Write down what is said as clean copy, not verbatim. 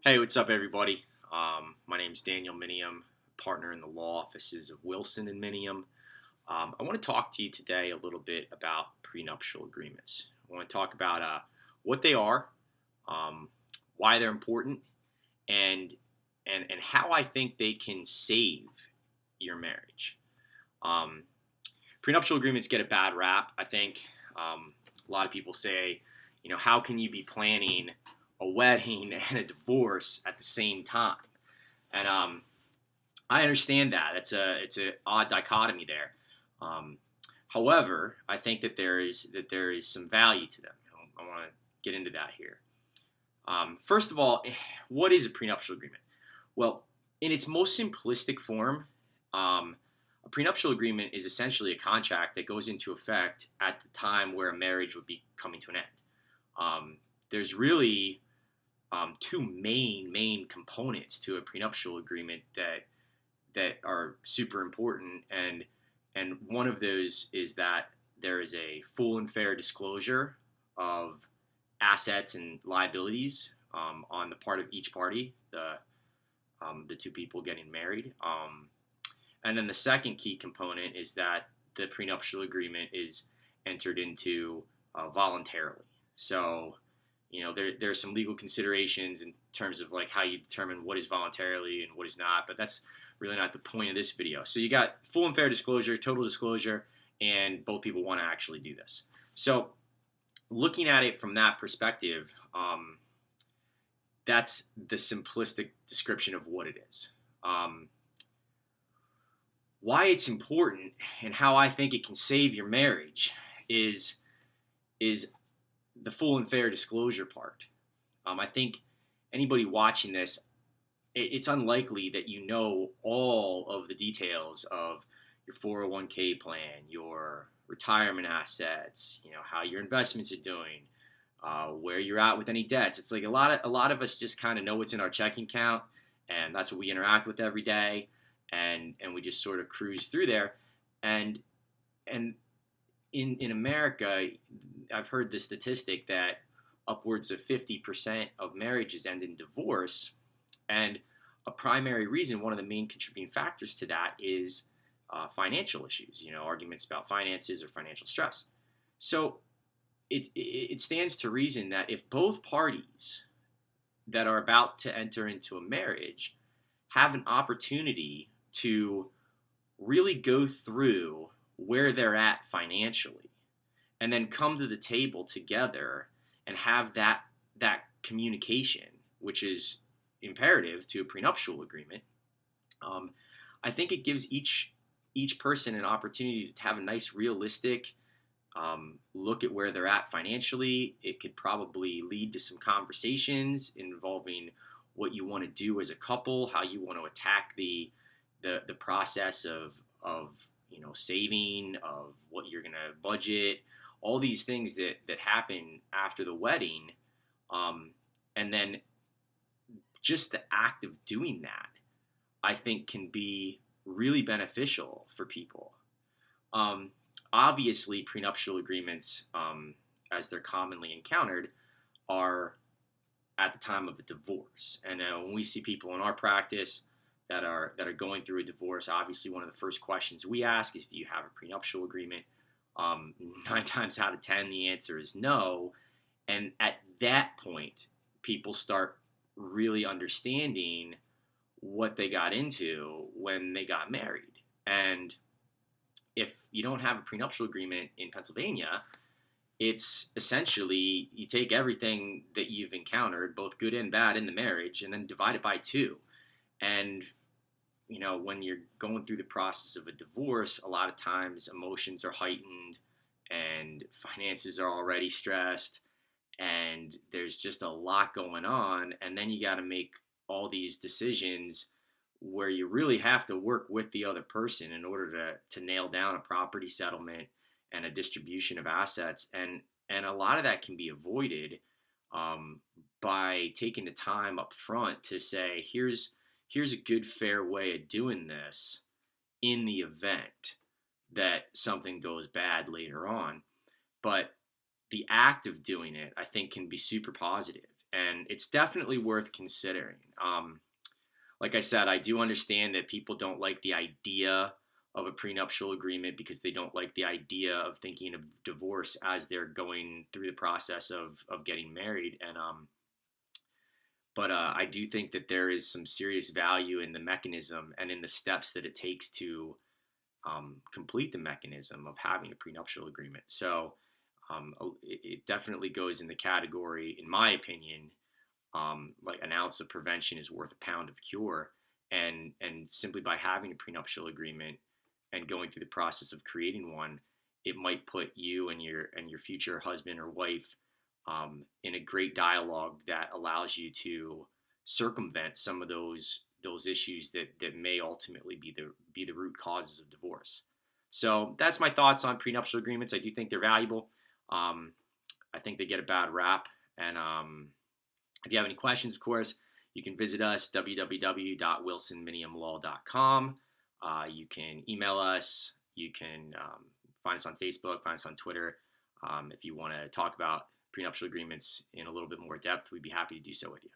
Hey, what's up, everybody? My name is Daniel Minium, partner in the law offices of Wilson and Minium. I want to talk to you today a little bit about prenuptial agreements. I want to talk about what they are, um, why they're important, and and how I think they can save your marriage. Um, Prenuptial agreements get a bad rap. I think a lot of people say, how can you be planning a wedding and a divorce at the same time? And I understand that. It's a odd dichotomy there. Um, However, I think that there is some value to them. I want to get into that here. First of all, what is a prenuptial agreement? Well, in its most simplistic form, a prenuptial agreement is essentially a contract that goes into effect at the time where a marriage would be coming to an end. There's really two main components to a prenuptial agreement that are super important, and one of those is that there is a full and fair disclosure of assets and liabilities on the part of each party, the two people getting married. And then the second key component is that the prenuptial agreement is entered into voluntarily. So, there's some legal considerations in terms of like how you determine what is voluntarily and what is not, but that's really not the point of this video. So you got full and fair disclosure, total disclosure, and both people want to actually do this. So looking at it from that perspective, that's the simplistic description of what it is. Why it's important and how I think it can save your marriage is the full and fair disclosure part. I think anybody watching this, it's unlikely that you know all of the details of your 401k plan, your retirement assets, how your investments are doing, where you're at with any debts. It's like a lot of us just kind of know what's in our checking account, and that's what we interact with every day, and we just sort of cruise through there, and in America, I've heard the statistic that upwards of 50% of marriages end in divorce. And a primary reason, one of the main contributing factors to that is financial issues, arguments about finances or financial stress. So it stands to reason that if both parties that are about to enter into a marriage have an opportunity to really go through where they're at financially and then come to the table together and have that communication, which is imperative to a prenuptial agreement, I think it gives each person an opportunity to have a nice realistic look at where they're at financially. It could probably lead to some conversations involving what you want to do as a couple, how you want to attack the process of saving, of what you're going to budget, all these things that happen after the wedding. And then just the act of doing that, I think, can be really beneficial for people. Obviously, prenuptial agreements, as they're commonly encountered, are at the time of a divorce. And when we see people in our practice that are going through a divorce, obviously one of the first questions we ask is, do you have a prenuptial agreement? 9 times out of 10, the answer is no. And at that point, people start really understanding what they got into when they got married. And if you don't have a prenuptial agreement in Pennsylvania, it's essentially you take everything that you've encountered, both good and bad, in the marriage, and then divide it by 2. And when you're going through the process of a divorce, a lot of times emotions are heightened and finances are already stressed, and there's just a lot going on. And then you got to make all these decisions where you really have to work with the other person in order to nail down a property settlement and a distribution of assets. And a lot of that can be avoided by taking the time up front to say, here's a good, fair way of doing this in the event that something goes bad later on. But the act of doing it, I think, can be super positive. and it's definitely worth considering. Like I said, I do understand that people don't like the idea of a prenuptial agreement because they don't like the idea of thinking of divorce as they're going through the process of getting married. But I do think that there is some serious value in the mechanism and in the steps that it takes to complete the mechanism of having a prenuptial agreement. So it definitely goes in the category, in my opinion, like an ounce of prevention is worth a pound of cure. And simply by having a prenuptial agreement and going through the process of creating one, it might put you and your future husband or wife in a great dialogue that allows you to circumvent some of those issues that may ultimately be the root causes of divorce. So that's my thoughts on prenuptial agreements. I do think they're valuable. I think they get a bad rap. And if you have any questions, of course, you can visit us, www.wilsonminiumlaw.com. You can email us. You can find us on Facebook, find us on Twitter. If you want to talk about prenuptial agreements in a little bit more depth, we'd be happy to do so with you.